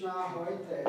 Namaste.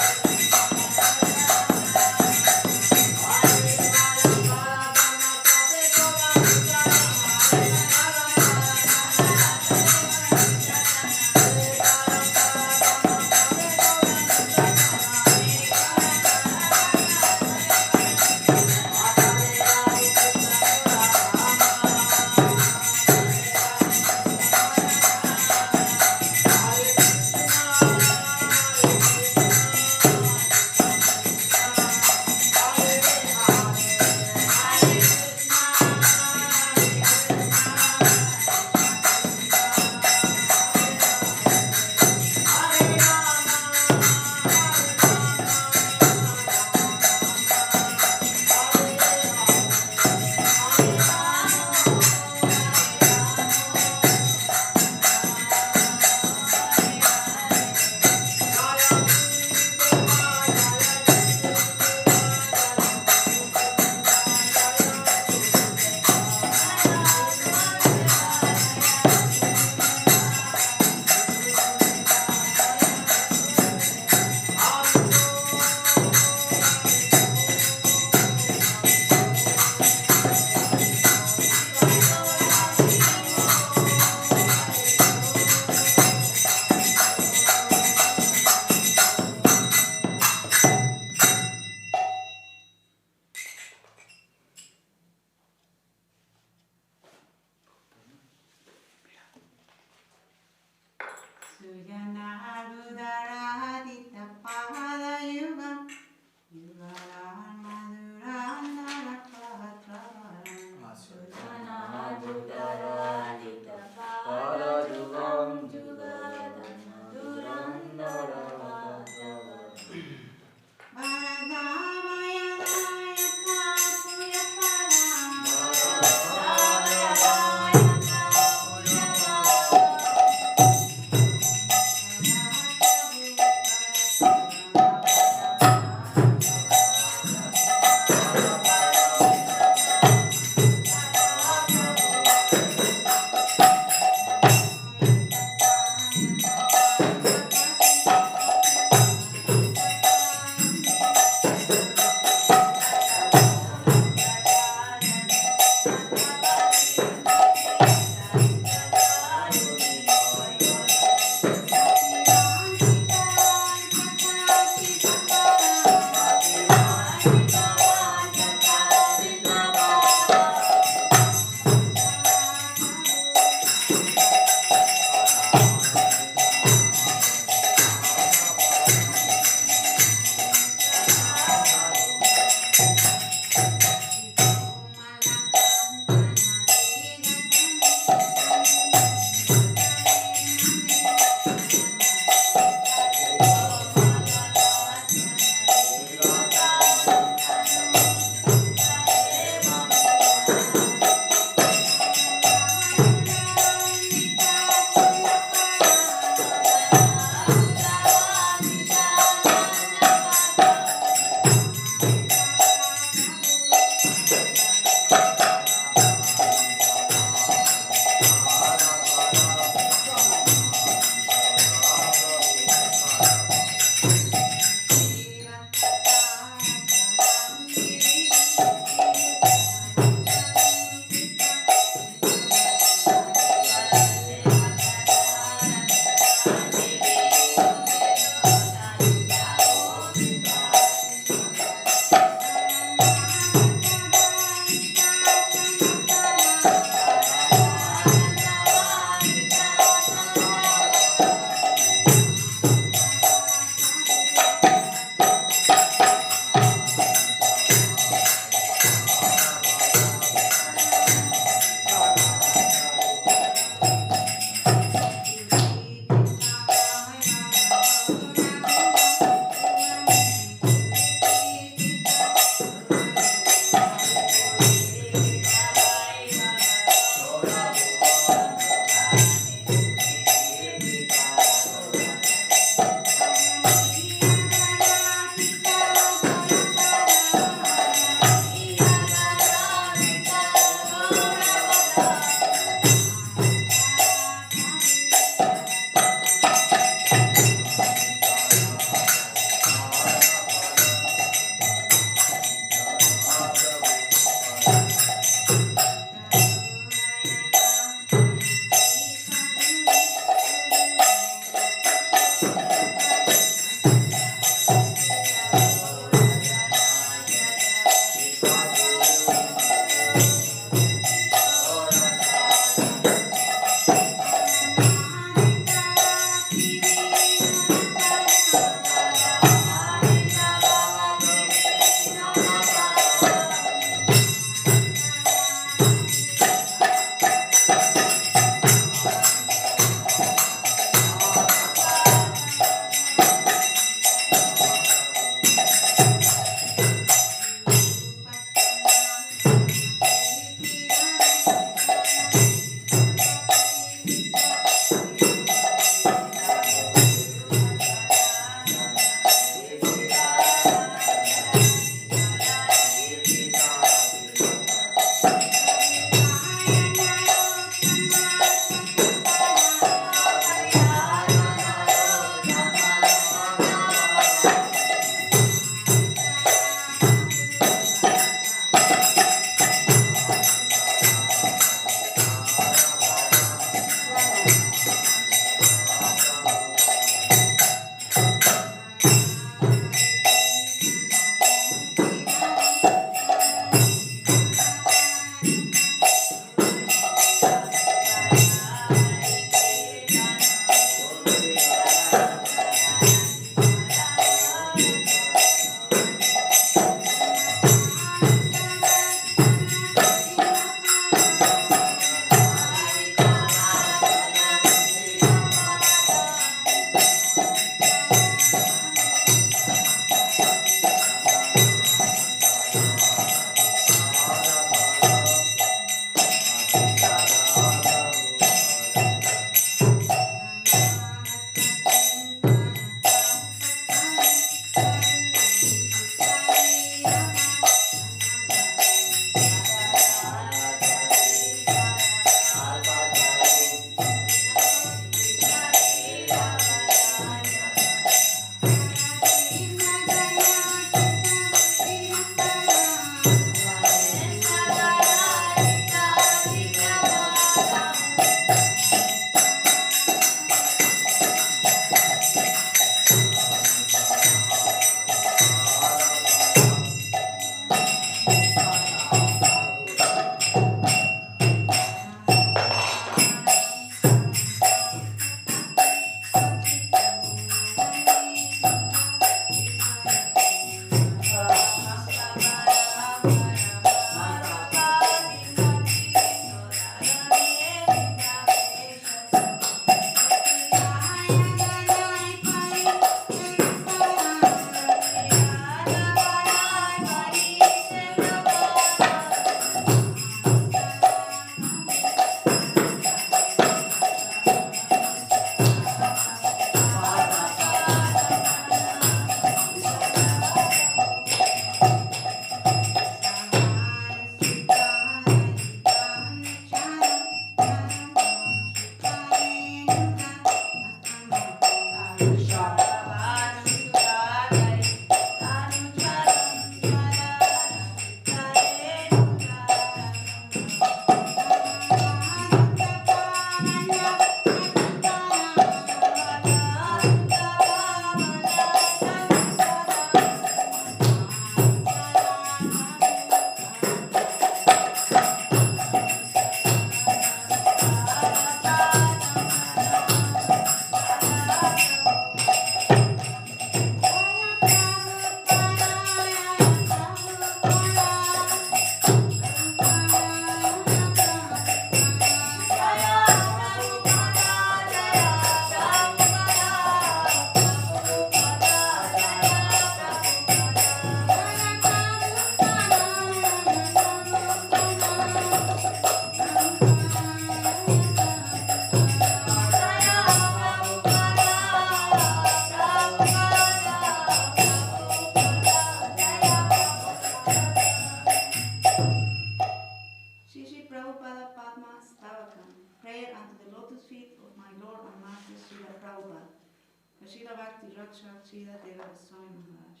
Goswami Maharaj.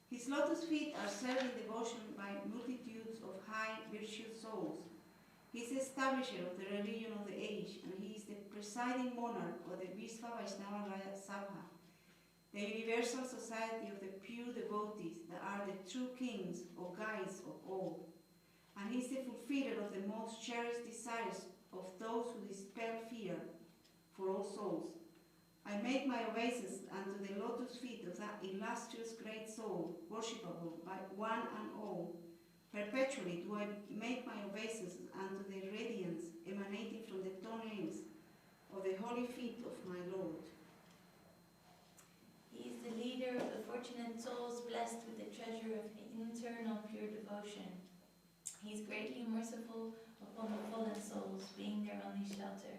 His lotus feet are served in devotion by multitudes of high virtuous souls. He is the establisher of the religion of the age, and he is the presiding monarch of the Vishva Vaishnava Raya Sabha, the universal society of the pure devotees that are the true kings or guides of all. And he is the fulfiller of the most cherished desires of those who dispel fear for all souls. I make my obeisance unto the lotus feet of that illustrious great soul, worshipable by one and all. Perpetually do I make my obeisance unto the radiance emanating from the toenails of the holy feet of my Lord. He is the leader of the fortunate souls blessed with the treasure of internal pure devotion. He is greatly merciful upon the fallen souls, being their only shelter,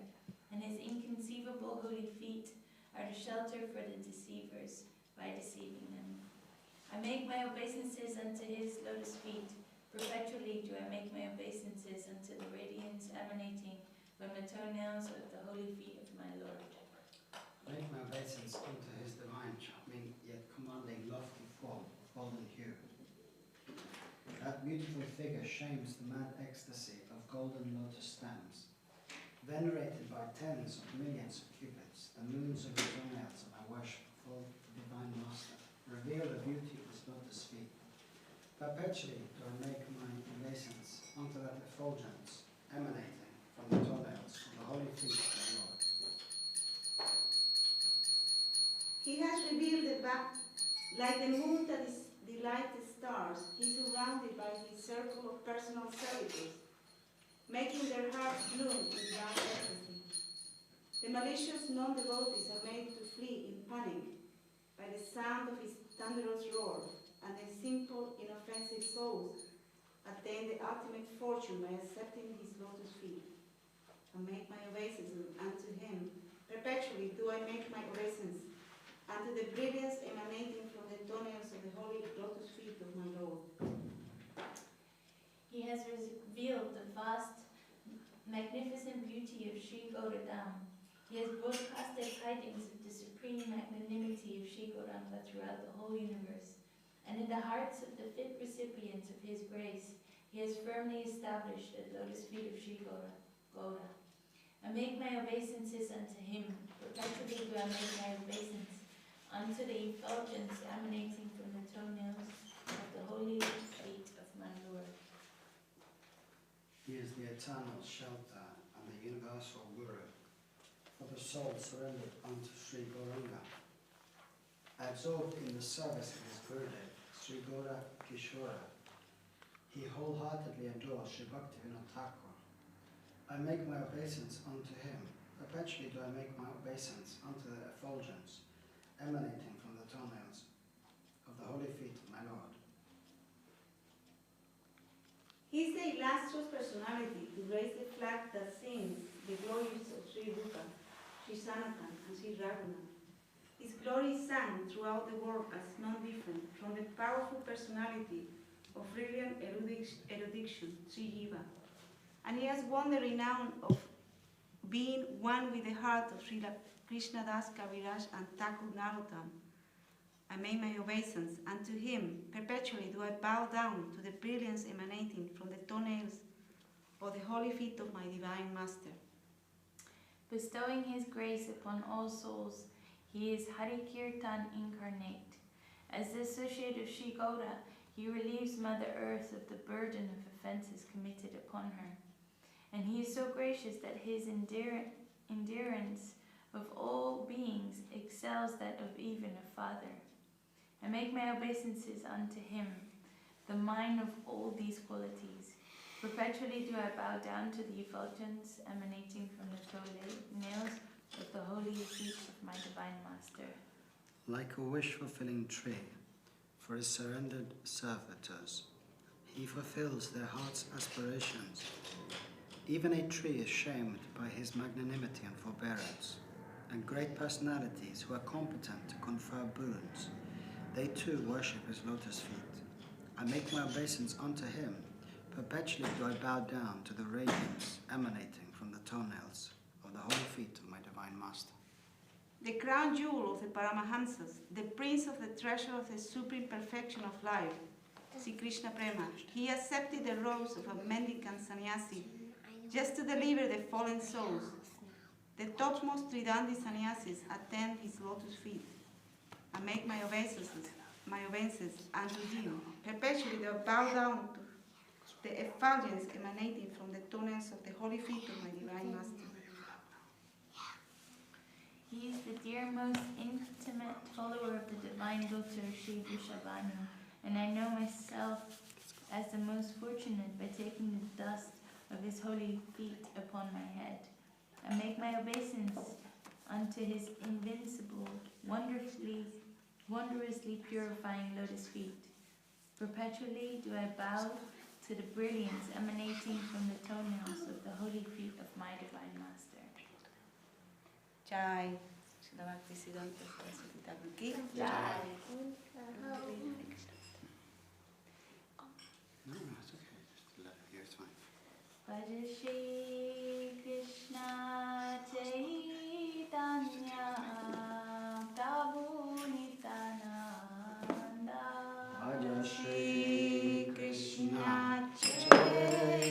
and his inconceivable holy feet are the shelter for the deceivers by deceiving them. I make my obeisances unto his lotus feet. Perpetually do I make my obeisances unto the radiance emanating from the toenails of the holy feet of my Lord. I make my obeisance unto his divine, charming, yet commanding lofty form of golden hue. That beautiful figure shames the mad ecstasy of golden lotus stems. Venerated by tens of millions of cupids, the moons of the toenails of my worshipful divine master reveal the beauty of his lotus feet. Perpetually do I make my obeisance unto that effulgence emanating from the toenails of the holy feet of the Lord. He has revealed the back, like the moon that is delights the stars. He is surrounded by his circle of personal servitors, making their hearts bloom with young ecstasy. The malicious non-devotees are made to flee in panic by sound of his thunderous roar, and the simple, inoffensive souls attain the ultimate fortune by accepting his lotus feet. And make my obeisance unto him. Perpetually do I make my obeisance unto the brilliance emanating from the toenails of the holy lotus feet of my Lord. He has revealed the vast, magnificent beauty of Sri Gaurudam. He has broadcasted tidings of the supreme magnanimity of Sri Gauranga throughout the whole universe, and in the hearts of the fit recipients of his grace, he has firmly established the lotus feet of Sri Gaura. I make my obeisances unto him. Perpetually do I make my obeisance unto the effulgence emanating from the toenails of the holy feet of my Lord. He is the eternal shelter and the universal Guru for the soul surrendered unto Sri Gauranga. Absorbed in the service of his Gurudev, Sri Gaura Kishora, he wholeheartedly adores Sri Bhakti Thakur. I make my obeisance unto him. Perpetually do I make my obeisance unto the effulgence emanating from the toenails of the holy feet of my Lord. He is the illustrious personality to raise the flag that sings the glories of Sri Rupa, Sri Sanatan, and Sri Raghunath. His glory is sung throughout the world as none different from the powerful personality of brilliant erudition, Sri Jiva. And he has won the renown of being one with the heart of Srila Krishnadas Kaviraj and Thakur Narottam. I make my obeisance unto him. Perpetually do I bow down to the brilliance emanating from the toenails of the holy feet of my divine master. Bestowing his grace upon all souls, he is Hari Kirtan incarnate. As the associate of Sri Gaura, he relieves Mother Earth of the burden of offences committed upon her. And he is so gracious that his endurance of all beings excels that of even a father. I make my obeisances unto him, the mine of all these qualities. Perpetually do I bow down to the effulgence emanating from the toenails of the holy feet of my divine master. Like a wish-fulfilling tree for his surrendered servitors, he fulfills their heart's aspirations. Even a tree is shamed by his magnanimity and forbearance, and great personalities who are competent to confer boons, they too worship his lotus feet. I make my obeisance unto him. Perpetually do I bow down to the radiance emanating from the toenails of the holy feet of my divine master. The crown jewel of the Paramahamsas, the prince of the treasure of the supreme perfection of life, Sri Krishna Prema, he accepted the robes of a mendicant sannyasi just to deliver the fallen souls. The topmost Tridandi sannyasis attend his lotus feet. I make my obeisances unto him. Perpetually do I bow down to the effulgence emanating from the toenails of the holy feet of my divine master. He is the dear, most intimate follower of the divine daughter Sri Vrishabhanu, and I know myself as the most fortunate by taking the dust of his holy feet upon my head. I make my obeisance unto his invincible, wondrously purifying lotus feet. Perpetually do I bow to the brilliance emanating from the toenails of the holy feet of my divine master. Jai. Srila Bhakti Siddhanta Saraswati Thakur ki Jai. No, it's okay. Just let it here, it's fine. Bhaja Shri Krishna Chaitanya Prabhu Nityananda. Bhaja Shri Krishna Chaitanya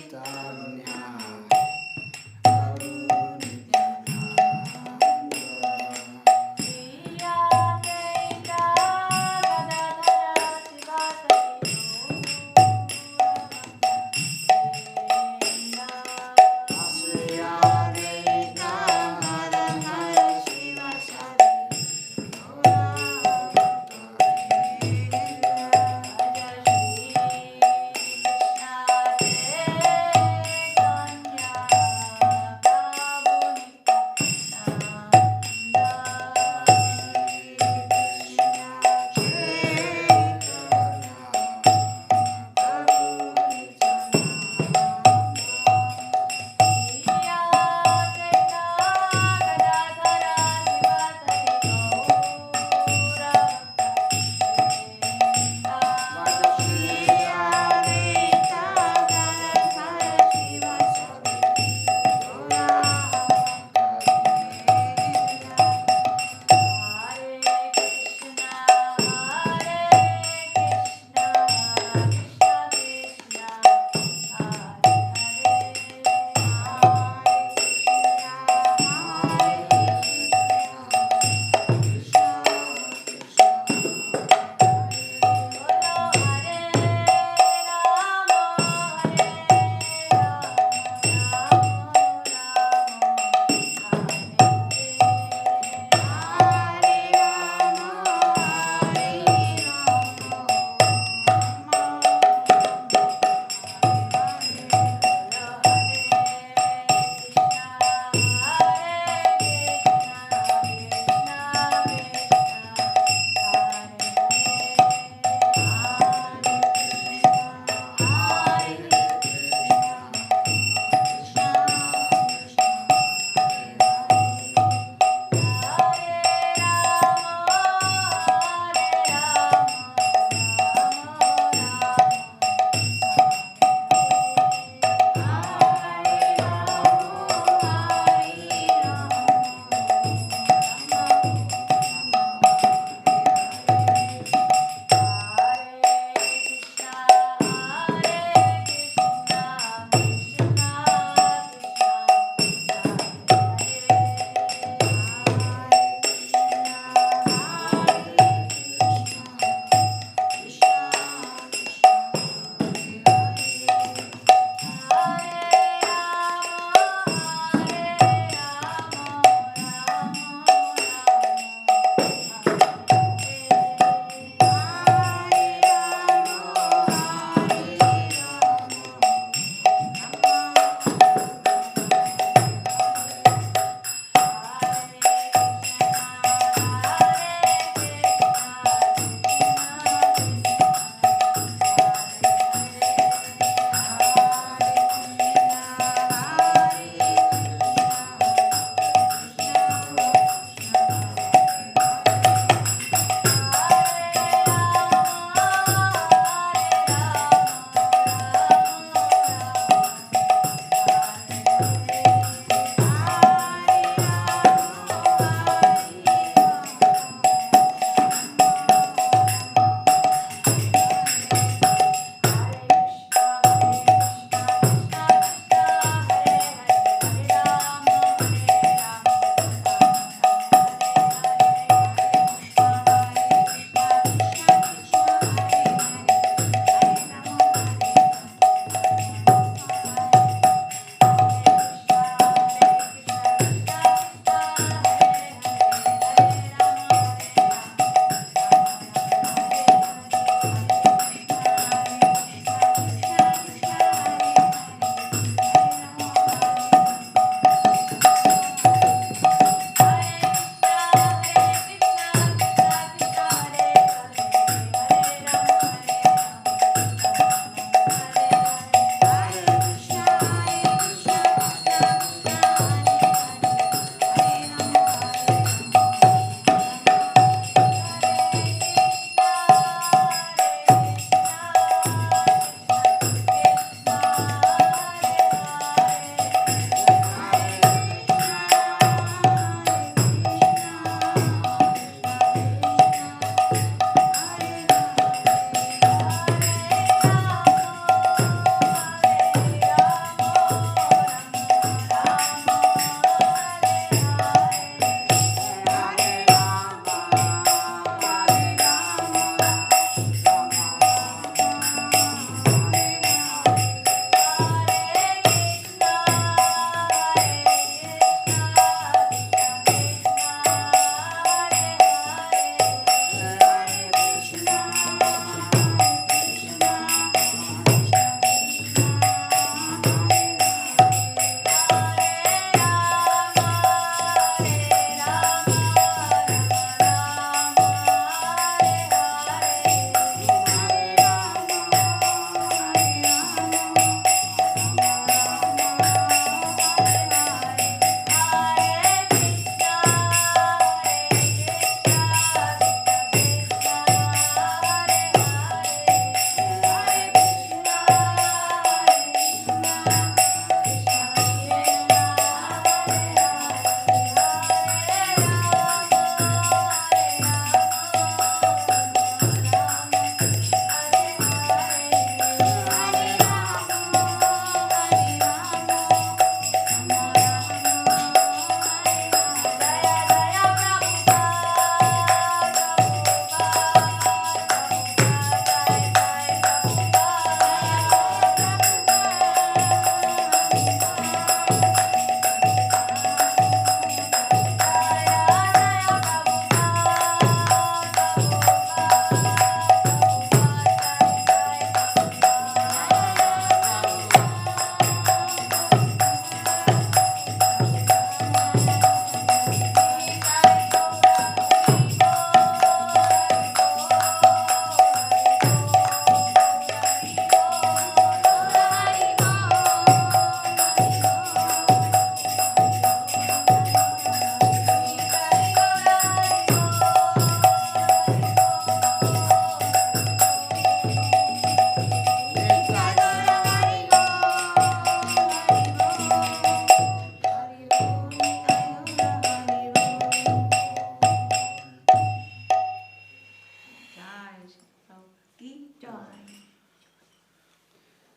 Jai.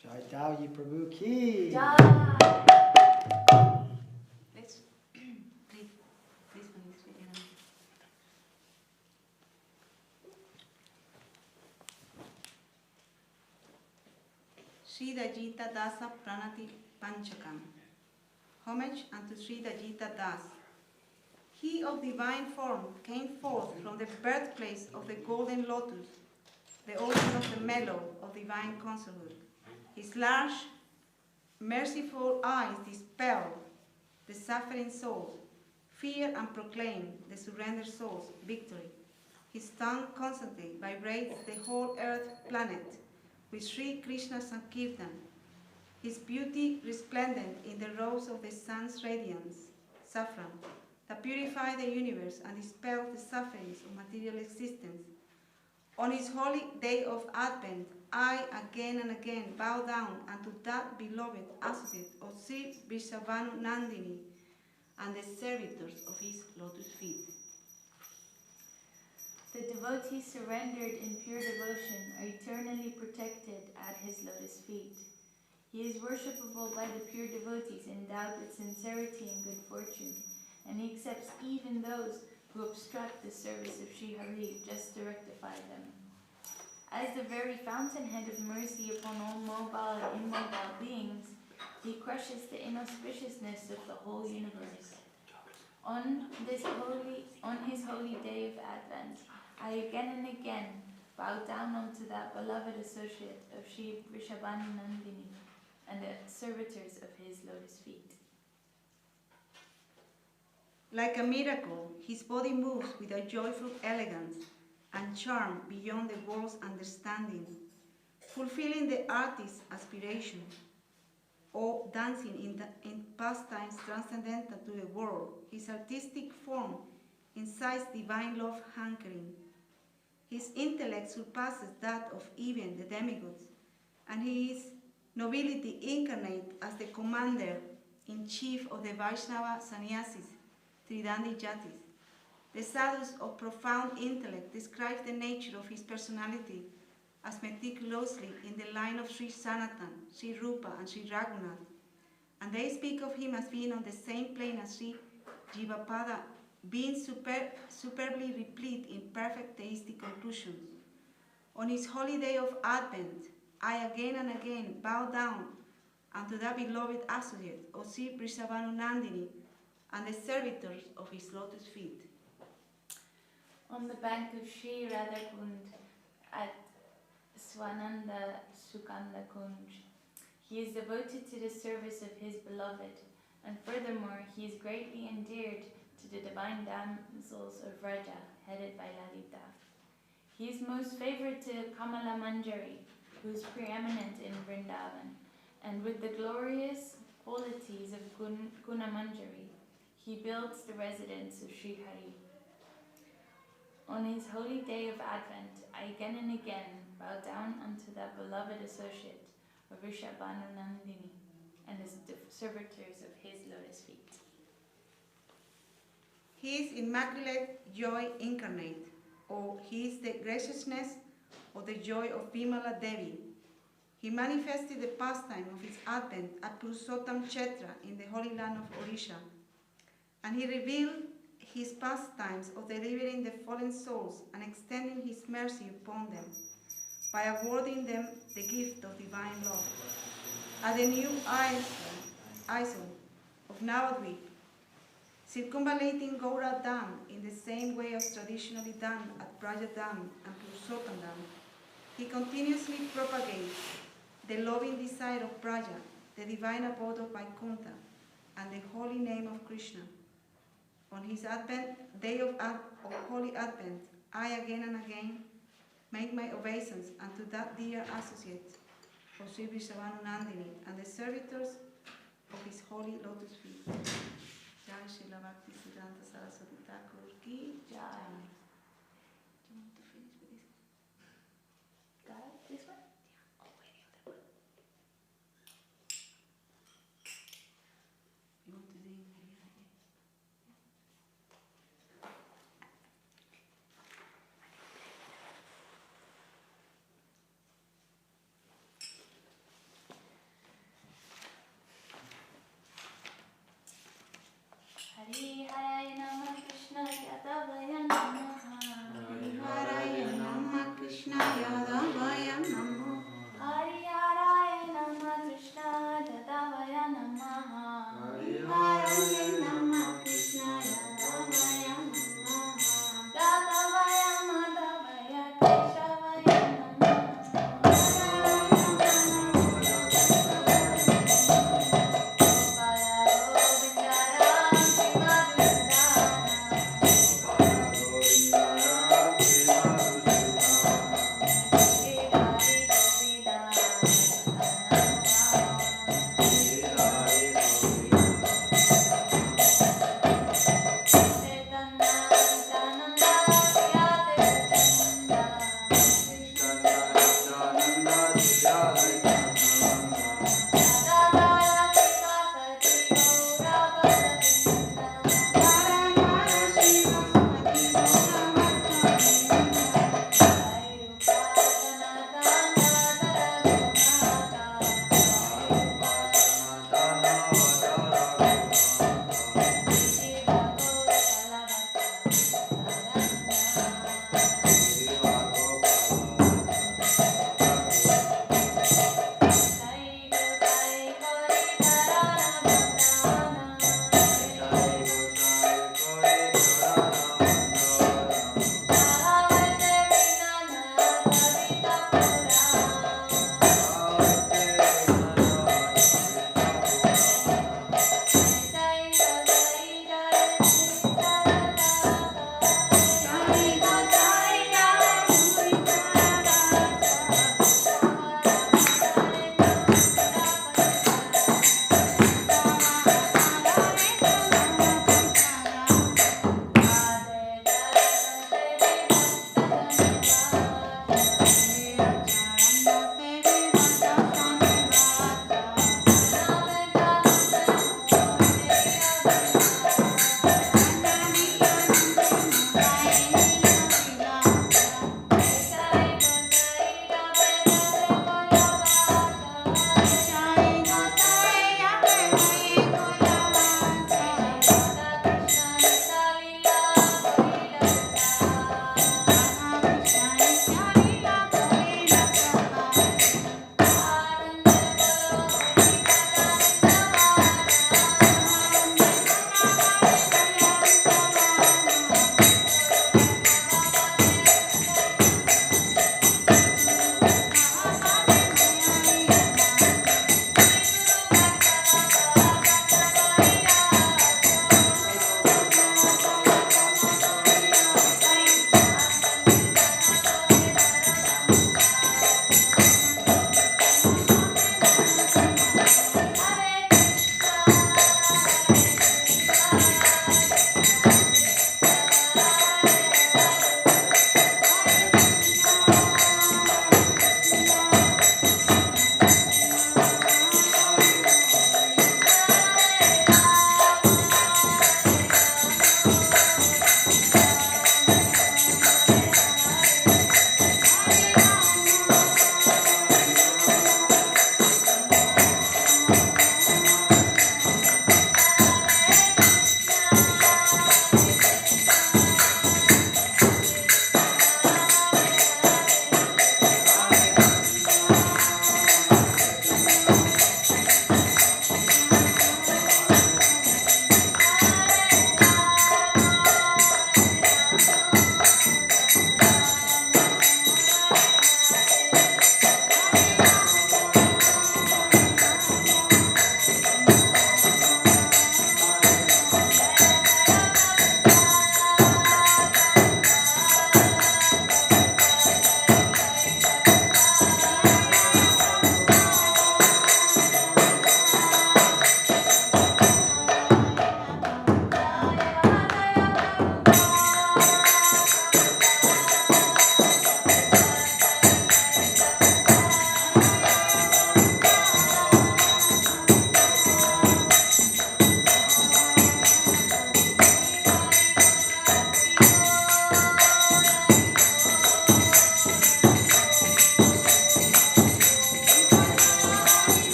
Jai Dao Yi Prabhu Ki. Jai. Let's read this one. Is really nice. Sri Dajita Dasa Pranati Panchakam. Homage unto Sri Dajita Das. He of divine form came forth from the birthplace of the golden lotus, the ocean of the mellow of divine consolhood. His large, merciful eyes dispel the suffering souls, fear and proclaim the surrendered souls' victory. His tongue constantly vibrates the whole earth planet with Sri Krishna Sankirtan, his beauty resplendent in the rose of the sun's radiance, saffron, that purify the universe and dispel the sufferings of material existence. On his holy day of Advent, I again and again bow down unto that beloved associate of Sri Vrishabhanu Nandini and the servitors of his lotus feet. The devotees surrendered in pure devotion are eternally protected at his lotus feet. He is worshipable by the pure devotees endowed with sincerity and good fortune, and he accepts even those who obstruct the service of Sri Hari just to rectify them. As the very fountainhead of mercy upon all mobile and immobile beings, he crushes the inauspiciousness of the whole universe. On his holy day of Advent, I again and again bow down unto that beloved associate of Sri Vrishabhanu Nandini and the servitors of his lotus feet. Like a miracle, his body moves with a joyful elegance and charm beyond the world's understanding, fulfilling the artist's aspiration, or dancing in pastimes transcendental to the world. His artistic form incites divine love hankering. His intellect surpasses that of even the demigods, and his nobility incarnate as the commander-in-chief of the Vaishnava sannyasis, Tridandi Jatis. The sadhus of profound intellect describe the nature of his personality as meticulously in the line of Sri Sanatan, Sri Rupa, and Sri Raghunath, and they speak of him as being on the same plane as Sri Jivapada, being superbly replete in perfect theistic conclusions. On his holy day of Advent, I again and again bow down unto that beloved associate of Sri Vrishabhanu Nandini and the servitors of his lotus feet. On the bank of Sri Radhakund at Swananda Sukanda Kunj, he is devoted to the service of his beloved, and furthermore he is greatly endeared to the divine damsels of Vraja, headed by Lalita. He is most favored to Kamala Manjari, who is preeminent in Vrindavan, and with the glorious qualities of Guna Manjari, he builds the residence of Sri Hari. On his holy day of Advent, I again and again bow down unto that beloved associate of Vrishabhanu Nandini and the servitors of his lotus feet. He is immaculate joy incarnate, or he is the graciousness or the joy of Bimala Devi. He manifested the pastime of his advent at Purushottam Kshetra in the holy land of Odisha, and he revealed his pastimes of delivering the fallen souls and extending his mercy upon them by awarding them the gift of divine love. At the new isle of Navadvip, circumvallating Gaura Dam in the same way as traditionally done at Braja Dam and Purushottam Dam, he continuously propagates the loving desire of Braja, the divine abode of Vaikuntha, and the holy name of Krishna. On his day of Holy Advent, I again and again make my obeisance unto that dear associate of Sri Vrishabhanu Nandini and the servitors of his holy lotus feet. Jai Srila Bhakti Siddhanta Saraswati Thakur Ki Jai. Do you want to finish with this? Got it? This one? Yeah. Oh, any other one? You want to sing Hari Hari?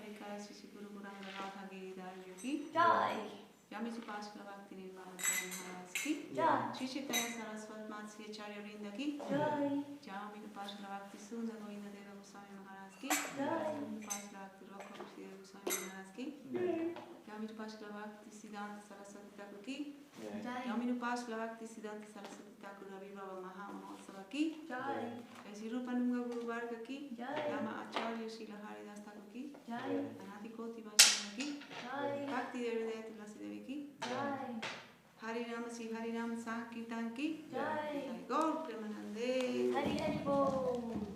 Parikara Sri Guru Guranga Radha Giridhar Ki Jai. Jami Supashkala Bhakti Nirvana Maharaj Ki Jai. Shri Chaitanya Saraswati Matsi Acharya Vrinda Ki Jai. Jami Supashkala Bhakti Sunda Govinda Deva Goswami Maharaj Ki Jai. Supashkala Bhakti Rokha Sri Goswami Maharaj Ki Jami Supashkala Bhakti Siddhanta Saraswati Thakur Ki Jami Supashkala Bhakti Siddhanta Saraswati Thakur Ravivaha Maha Mahotsava Ki Jai. Shri Rupanunga Guru Varga Ki Jai. Yama Acharya Srila Haridas Thakur Ki Jai. Anati Koti Vaishnava Ki Jai. Bhakti Devi Tulasi Devi Ki Jai. Hari Rama Sri Hari Rama Sankirtan Ki Jai. Gaur Premanande Hari Hari Bol.